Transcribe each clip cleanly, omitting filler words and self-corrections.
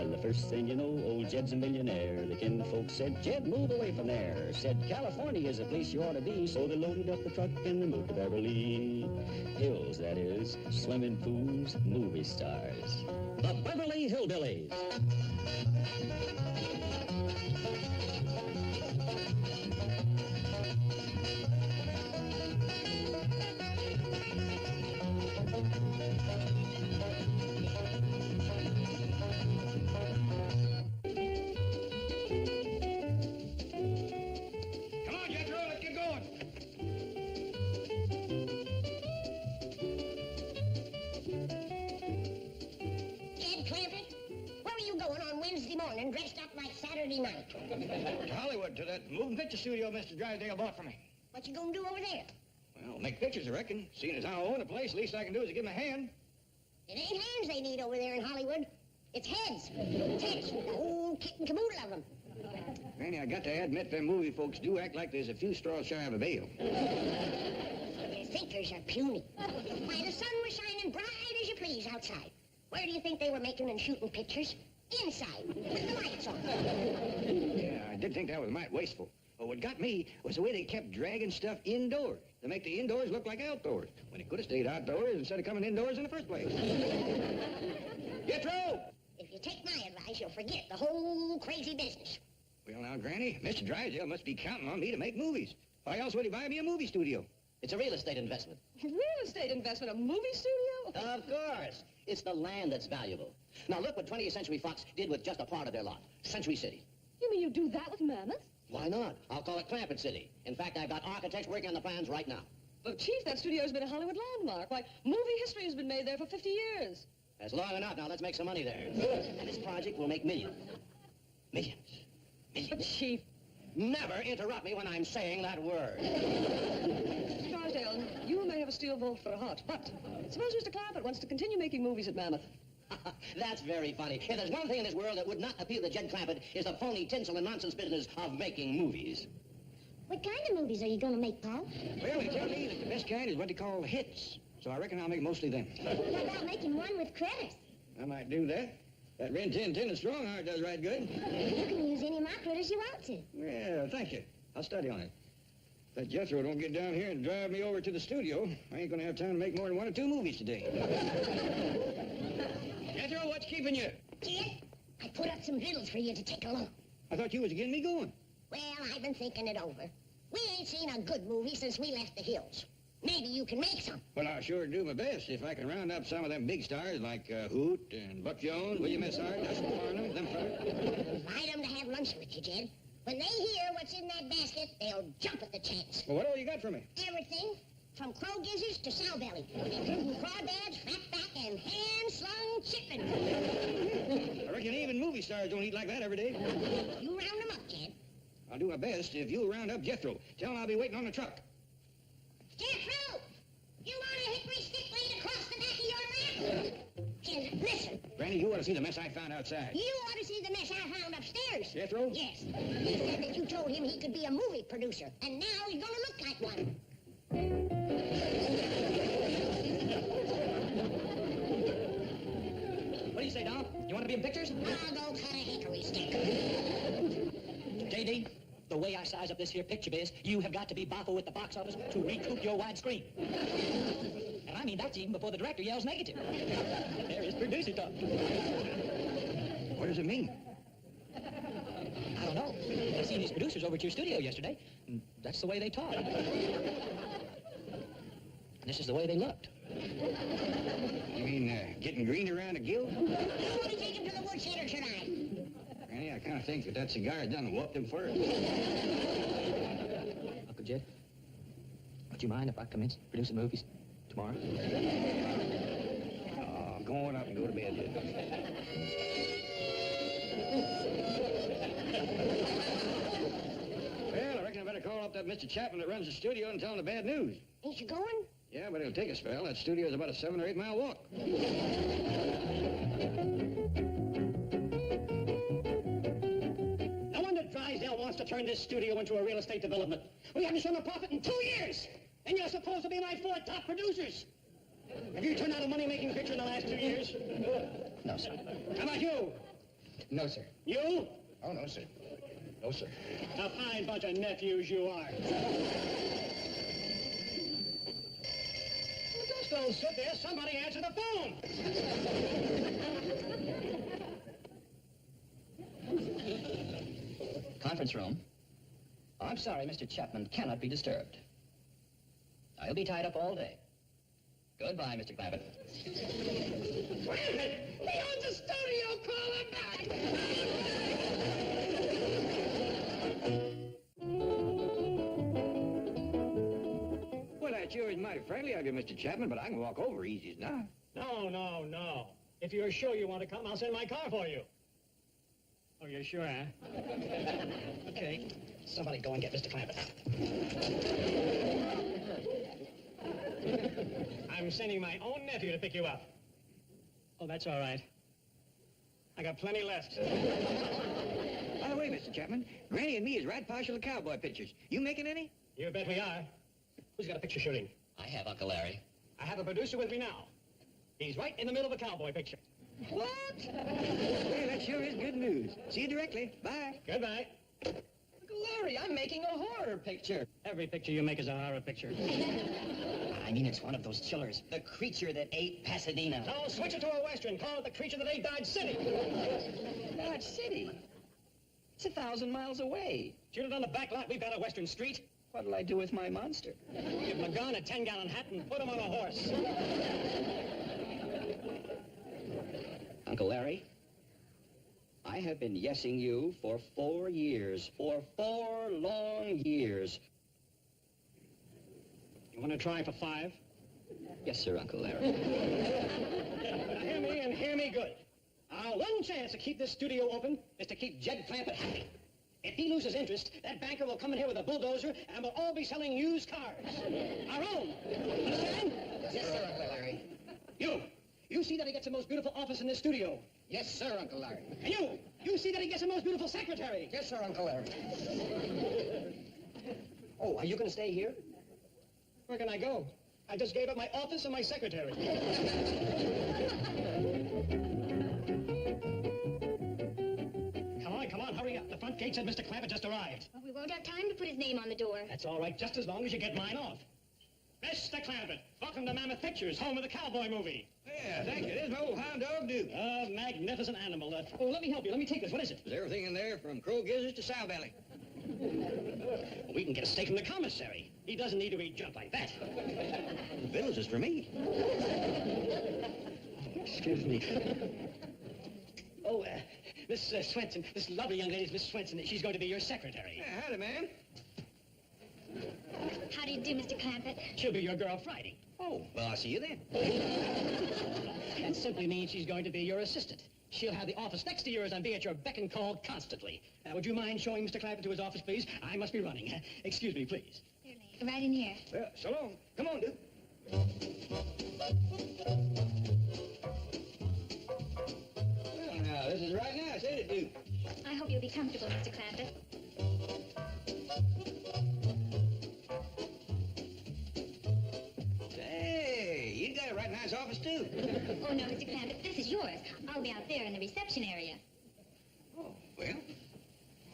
And the first thing you know, old Jed's a millionaire. The kinfolks said, Jed, move away from there. Said, California is a place you ought to be. So they loaded up the truck and they moved to Beverly Hills, that is. Swimming pools, movie stars. The Beverly Hillbillies. Morning, dressed up like Saturday night. To Hollywood, to that moving picture studio Mr. Drysdale bought for me. What you gonna do over there? Well, make pictures, I reckon. Seeing as I own the place, least I can do is give him a hand. It ain't hands they need over there in Hollywood. It's heads. It's heads. The whole kit and caboodle of them. Granny, I got to admit, them movie folks do act like there's a few straws shy of a bale. Their thinkers are puny. Why, the sun was shining bright as you please outside. Where do you think they were making and shooting pictures? Inside, with the lights on. Yeah, I did think that was mighty wasteful. But what got me was the way they kept dragging stuff indoors to make the indoors look like outdoors, when it could have stayed outdoors instead of coming indoors in the first place. Jethro! If you take my advice, you'll forget the whole crazy business. Well, now, Granny, Mr. Drysdale must be counting on me to make movies. Why else would he buy me a movie studio? It's a real estate investment. Real estate investment? A movie studio? Of course. It's the land that's valuable. Now, look what 20th Century Fox did with just a part of their lot. Century City. You mean you do that with Mammoth? Why not? I'll call it Clampett City. In fact, I've got architects working on the plans right now. But, Chief, that studio has been a Hollywood landmark. Why, movie history has been made there for 50 years. That's long enough. Now, let's make some money there. And this project will make millions. Millions. Millions. But, Chief... Never interrupt me when I'm saying that word. Mr. Drysdale, you may have a steel vault for a heart, but suppose Mr. Clampett wants to continue making movies at Mammoth. That's very funny. If there's one thing in this world that would not appeal to Jed Clampett, it's the phony, tinsel, and nonsense business of making movies. What kind of movies are you going to make, Paul? Well, they tell me that the best kind is what they call hits. So I reckon I'll make mostly them. What about making one with credits? I might do that. That Rin Tin Tin and Strongheart does right good. You can use any of my critters you want to. Well, thank you. I'll study on it. If that Jethro don't get down here and drive me over to the studio, I ain't going to have time to make more than 1 or 2 movies today. Jethro, what's keeping you? Kid, I put up some vittles for you to take along. I thought you was getting me going. Well, I've been thinking it over. We ain't seen a good movie since we left the hills. Maybe you can make some. Well, I'll sure do my best if I can round up some of them big stars like Hoot and Buck Jones, William S. Hart, Dustin Farnham, them fellas. Invite them to have lunch with you, Jed. When they hear what's in that basket, they'll jump at the chance. Well, what all you got for me? Everything from crow gizzards to sow belly, including crawdads, fatback, and hand-slung chicken. I reckon even movie stars don't eat like that every day. You round them up, Jed. I'll do my best if you'll round up Jethro. Tell him I'll be waiting on the truck. Jethro! You want a hickory stick laid across the back of your lap? Jed, listen. Granny, you ought to see the mess I found outside. You ought to see the mess I found upstairs. Jethro? Yes. He said that you told him he could be a movie producer, and now he's going to look like one. What do you say, Don? You want to be in pictures? I'll go cut a hickory stick. J.D., the way I size up this here picture biz, you have got to be boffo with the box office to recoup your widescreen. And I mean, that's even before the director yells negative. There is producer talk. What does it mean? I don't know. I seen these producers over at your studio yesterday, and that's the way they talk. And this is the way they looked. You mean getting green around the gill? You want to take him to the woodshed tonight? Granny, I kind of think that cigar done whooped him first. Uncle Jed, would you mind if I commence producing movies tomorrow? Oh, go on up and go to bed, Jed. Well, I reckon I better call up that Mr. Chapman that runs the studio and tell him the bad news. Ain't you going? Yeah, but it'll take a spell. That studio's about a 7 or 8 mile walk. No wonder Drysdale wants to turn this studio into a real estate development. We haven't shown a profit in 2 years, and you're supposed to be my 4 top producers. Have you turned out a money-making picture in the last 2 years? No, sir. How about you? No, sir. You? Oh, no, sir. No, sir. A fine bunch of nephews you are. Just don't sit there. Somebody answer the phone. Conference room. Oh, I'm sorry, Mr. Chapman cannot be disturbed. I'll be tied up all day. Goodbye, Mr. Clampett. Wait a minute. He owns the studio. Call him back. Well, that sure is mighty friendly of you, Mr. Chapman, but I can walk over easy as not. No. If you're sure you want to come, I'll send my car for you. Oh, you're sure, huh? Okay. Somebody go and get Mr. Clampett. I'm sending my own nephew to pick you up. Oh, that's all right. I got plenty left. By the way, Mr. Chapman, Granny and me is right partial to cowboy pictures. You making any? You bet we are. Who's got a picture shooting? I have, Uncle Larry. I have a producer with me now. He's right in the middle of a cowboy picture. What? Well, that sure is good news. See you directly. Bye. Goodbye. Uncle Larry, I'm making a horror picture. Every picture you make is a horror picture. I mean, it's one of those chillers. The creature that ate Pasadena. No, switch it to a Western. Call it The Creature That Ate Dodge City. Dodge City? It's 1,000 miles away. Shoot it on the back lot. We've got a Western street. What'll I do with my monster? Give him a gun, a 10-gallon hat, and put him on a horse. Uncle Larry, I have been yesing you for 4 years. For 4 long years. You want to try for 5? Yes, sir, Uncle Larry. Now hear me and hear me good. Our one chance to keep this studio open is to keep Jed Clampett happy. If he loses interest, that banker will come in here with a bulldozer and we'll all be selling used cars. Our own. Understand? Yes, sir, Uncle Larry. You see that he gets the most beautiful office in this studio. Yes, sir, Uncle Larry. And you see that he gets the most beautiful secretary. Yes, sir, Uncle Larry. Oh, are you going to stay here? Where can I go? I just gave up my office and my secretary. Come on, hurry up. The front gate said Mr. Clampett just arrived. Well, we won't have time to put his name on the door. That's all right, just as long as you get mine off. Mr. Clampett, welcome to Mammoth Pictures, home of the cowboy movie. Yeah, thank you. There's my old hound dog, Duke. A magnificent animal. Let me help you. Let me take this. What is it? There's everything in there from crow gizzards to sow belly. We can get a steak from the commissary. He doesn't need to eat junk like that. Victuals is for me. Excuse me. Oh, Miss Swenson, this lovely young lady is Miss Swenson. She's going to be your secretary. Yeah, howdy, ma'am. How do you do, Mr. Clampett? She'll be your girl Friday. Oh, well, I'll see you then. That simply means she's going to be your assistant. She'll have the office next to yours and be at your beck and call constantly. Would you mind showing Mr. Clampett to his office, please? I must be running. Excuse me, please. Certainly. Right in here. Well, so long. Come on, Duke. Well, now, this is right now. Say it, Duke. I hope you'll be comfortable, Mr. Clampett. Hey, you got a right nice office, too. Oh, no, Mr. Clampett, this is yours. I'll be out there in the reception area. Oh, well,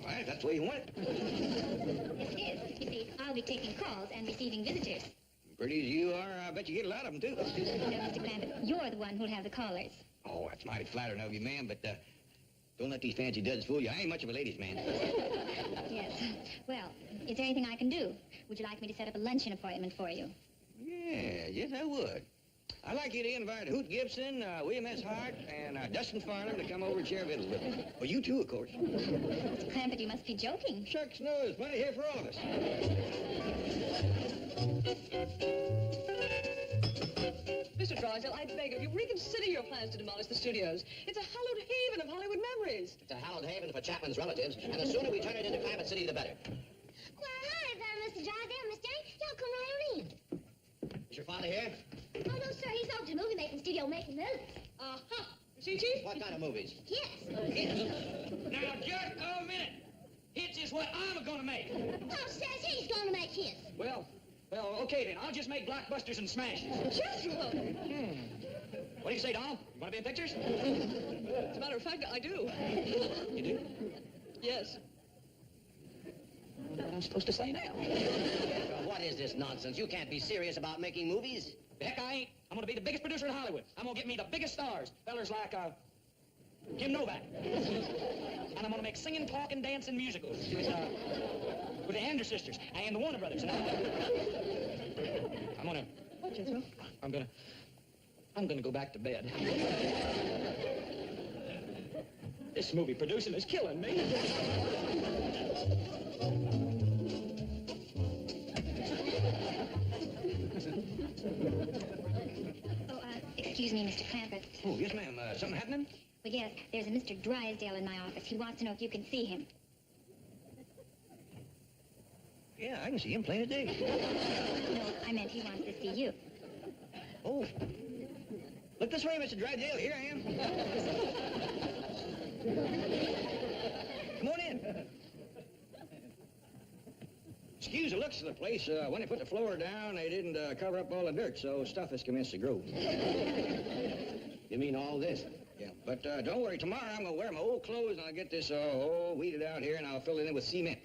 all right, that's the way you want it. Yes, it is. You see, I'll be taking calls and receiving visitors. Pretty as you are, I bet you get a lot of them, too. No, Mr. Clampett, you're the one who'll have the callers. Oh, that's mighty flattering of you, ma'am, but don't let these fancy duds fool you. I ain't much of a ladies' man. Yes. Well, is there anything I can do? Would you like me to set up a luncheon appointment for you? Yeah, yes, I would. I'd like you to invite Hoot Gibson, William S. Hart, and Dustin Farnham to come over and share victuals with me. Well, you too, of course. Mr. Clampett, you must be joking. Shucks, no, there's plenty here for all of us. Mr. Drysdale, I beg of you, reconsider your plans to demolish the studios. It's a hallowed haven of Hollywood memories. It's a hallowed haven for Chapman's relatives, and the sooner we turn it into Clampett City, the better. Well, hi there, Mr. Drysdale, Miss Jane. Y'all come right on in. Is your father here? Oh, no, sir. He's off to the movie-making studio making movies. Uh-huh. See, Chief? What kind of movies? Yes. Now, just a minute. Hits is what I'm going to make. Who says he's going to make his? Well, okay then. I'll just make blockbusters and smashes. Just look. What do you say, Donald? You want to be in pictures? As a matter of fact, I do. You do? Yes. What am I supposed to say now? What is this nonsense? You can't be serious about making movies. The heck I ain't. I'm gonna be the biggest producer in Hollywood. I'm gonna get me the biggest stars. Fellers like, Kim Novak. And I'm gonna make singing, talking, dancing musicals with the Anders sisters and the Warner Brothers. And I'm gonna... What, Jethro? I'm gonna go back to bed. This movie producing is killing me. Oh, excuse me, Mr. Clampett. Oh, yes, ma'am. Something happening? Well, yes, there's a Mr. Drysdale in my office. He wants to know if you can see him. Yeah, I can see him plain as day. No, I meant he wants to see you. Oh. Look this way, Mr. Drysdale. Here I am. Come on in. Excuse the looks of the place. When they put the floor down, they didn't cover up all the dirt, so stuff has commenced to grow. You mean all this? Yeah, but don't worry. Tomorrow I'm going to wear my old clothes and I'll get this all weeded out here and I'll fill it in with cement.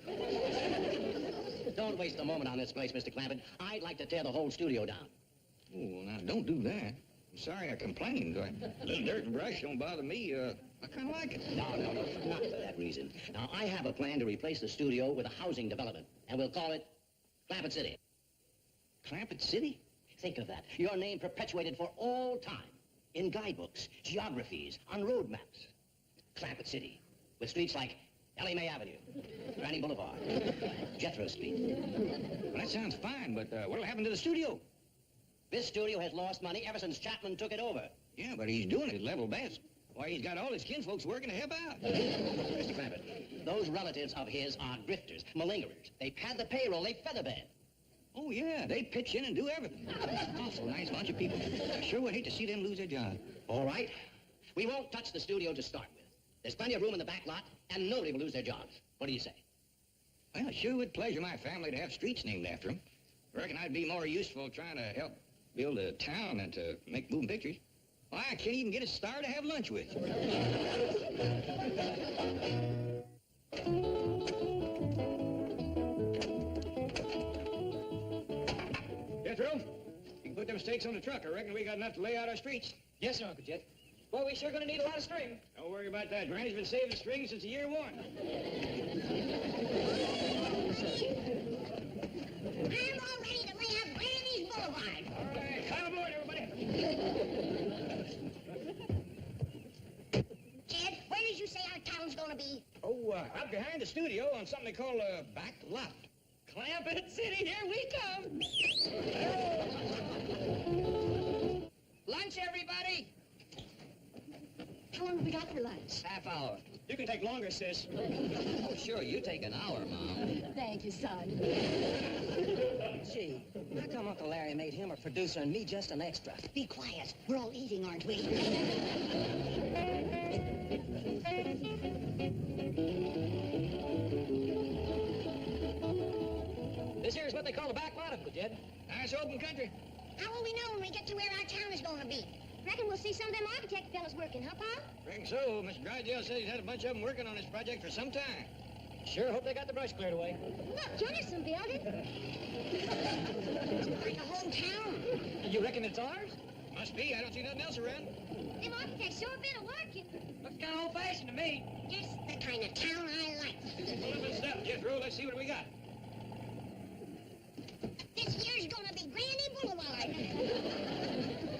Don't waste a moment on this place, Mr. Clampett. I'd like to tear the whole studio down. Oh, now, don't do that. I'm sorry I complained. A little dirt and brush don't bother me. I kind of like it. No, not for that reason. Now, I have a plan to replace the studio with a housing development, and we'll call it Clampett City. Clampett City? Think of that. Your name perpetuated for all time in guidebooks, geographies, on road maps. Clampett City, with streets like Ellie Mae Avenue, Granny Boulevard, Jethro Street. Well, that sounds fine, but what'll happen to the studio? This studio has lost money ever since Chapman took it over. Yeah, but he's doing it at level best. Why, he's got all his kinfolks working to help out. Mr. Clampett, those relatives of his are grifters, malingerers. They pad the payroll, they featherbed. Oh, yeah, they pitch in and do everything. Awful nice bunch of people. I sure would hate to see them lose their job. All right. We won't touch the studio to start with. There's plenty of room in the back lot, and nobody will lose their jobs. What do you say? Well, it sure would pleasure my family to have streets named after them. I reckon I'd be more useful trying to help build a town than to make moving pictures. Why, I can't even get a star to have lunch with. Jethro, you can put them stakes on the truck. I reckon we got enough to lay out our streets. Yes, sir, Uncle Jet. Boy, we sure gonna need a lot of string. Don't worry about that. Granny's been saving string since year one. I'm all ready to lay out Granny's Boulevard. All right, climb aboard, everybody. Jed, where did you say our town's gonna be? Oh, out behind the studio on something they call a back lot. Clampett City, here we come. Lunch, everybody. How long have we got for lunch? Half hour. You can take longer, sis. Oh, sure, you take an hour, Mom. Thank you, son. Gee, how come Uncle Larry made him a producer and me just an extra? Be quiet. We're all eating, aren't we? This here is what they call a back lot, Uncle Jed. Nice open country. How will we know when we get to where our town is gonna be? Reckon we'll see some of them architect fellas working, huh, Pa? Reckon so. Mr. Drysdale says he's had a bunch of them working on this project for some time. Sure hope they got the brush cleared away. Look, Jonathan building. Like a whole town. You reckon it's ours? Must be. I don't see nothing else around. Them architects sure been a-working. Looks kind of old-fashioned to me. Just the kind of town I like. Pull up and step, Jethro. Let's see what we got. This here's gonna be Granny Boulevard.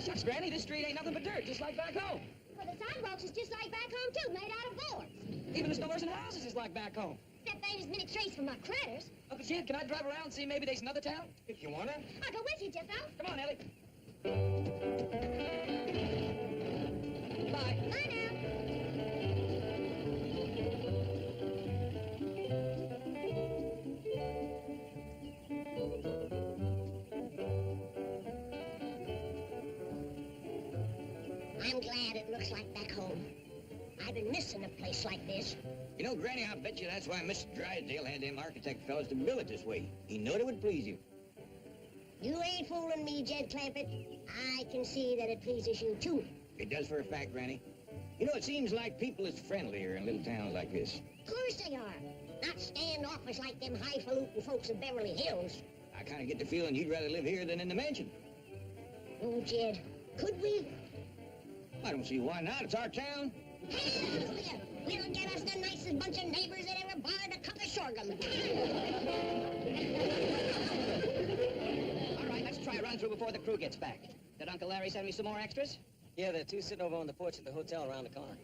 Shucks, Granny, this street ain't nothing but dirt, just like back home. Well, the sidewalks is just like back home, too, made out of boards. Even the stores and houses is like back home. Except there ain't as many trace from my critters. Uncle Jed, can I drive around and see maybe there's another town? If you wanna. I'll go with you, Jethro. Come on, Ellie. Bye. Bye now. I'm glad it looks like back home. I've been missing a place like this. You know, Granny, I bet you that's why Mr. Drysdale had them architect fellas to build it this way. He knowed it would please you. You ain't fooling me, Jed Clampett. I can see that it pleases you, too. It does for a fact, Granny. You know, it seems like people is friendlier in little towns like this. Of course they are. Not standoffish like them highfalutin folks in Beverly Hills. I kind of get the feeling you'd rather live here than in the mansion. Oh, Jed, could we? I don't see why not. It's our town. Hallelujah! We'll get us the nicest bunch of neighbors that ever borrowed a cup of sorghum. All right, let's try a run-through before the crew gets back. Did Uncle Larry send me some more extras? Yeah, there are two sitting over on the porch at the hotel around the corner.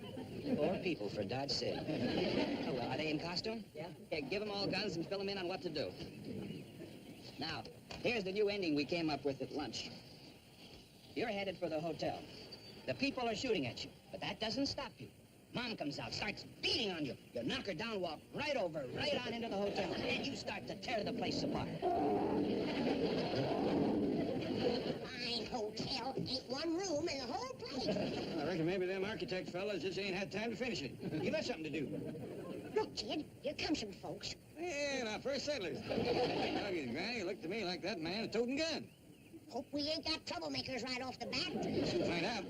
4 people, for Dodge City. Oh, well, are they in costume? Yeah. Here, give them all guns and fill them in on what to do. Now, here's the new ending we came up with at lunch. You're headed for the hotel. The people are shooting at you, but that doesn't stop you. Mom comes out, starts beating on you. You knock her down, walk right over, right on into the hotel, and you start to tear the place apart. Fine hotel. Ain't one room in the whole place. I reckon maybe them architect fellas just ain't had time to finish it. Give us something to do. Look, Jed, here come some folks. Yeah, now, first settlers. Doggone, Granny, it looked to me like that man a toting gun. Hope we ain't got troublemakers right off the bat. We'll find out.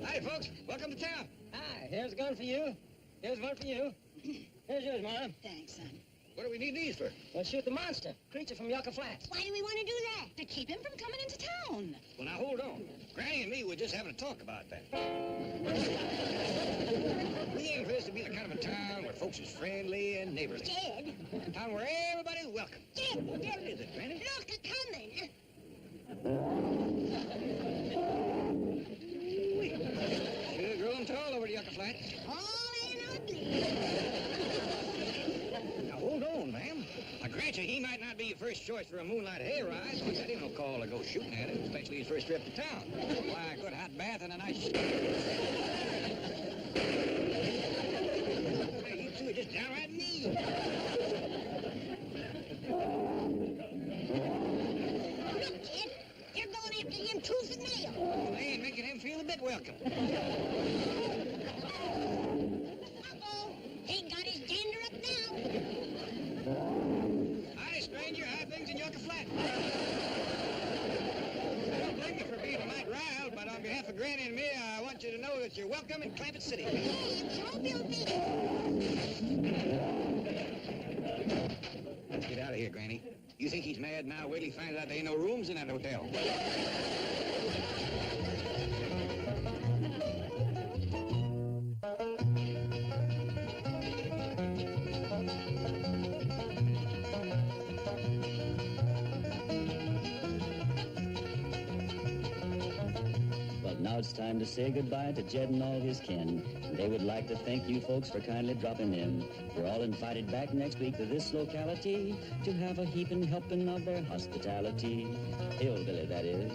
Hi, folks. Welcome to town. Hi, here's a gun for you. Here's one for you. Here's yours, Ma. Thanks, son. What do we need these for? Let's shoot the monster, creature from Yucca Flats. Why do we want to do that? To keep him from coming into town. Well, now, hold on. Granny and me were just having a talk about that. We aim for this to be the kind of a town where folks is friendly and neighborly. Jed, A town where everybody's welcome. Jed, What is it, Granny? look, a coming. Sure growing tall over the Yucca Flats. All and ugly. Now, hold on, ma'am. I grant you he might not be your first choice for a moonlight hayride, but that ain't no call to go shooting at him, especially his first trip to town. Why, a good hot bath and a nice... Hey, you two are just downright mean. Look, Jed, they're going after him tooth and nail. Well, they ain't making him feel a bit welcome. Uh-oh, he got his gander up now. Howdy, stranger. How things in Yucca Flat? Don't blame me for being a mite riled, but on behalf of Granny and me, I want you to know that you're welcome in Clampett City. Hey, so guilty. Let's get out of here, Granny. You think he's mad now? Wait till he finds out there ain't no rooms in that hotel. Well, now it's time to say goodbye to Jed and all his kin. And they would like to thank you folks for kindly dropping in. You're all invited back next week to this locality to have a heaping helping of their hospitality. Hillbilly, that is.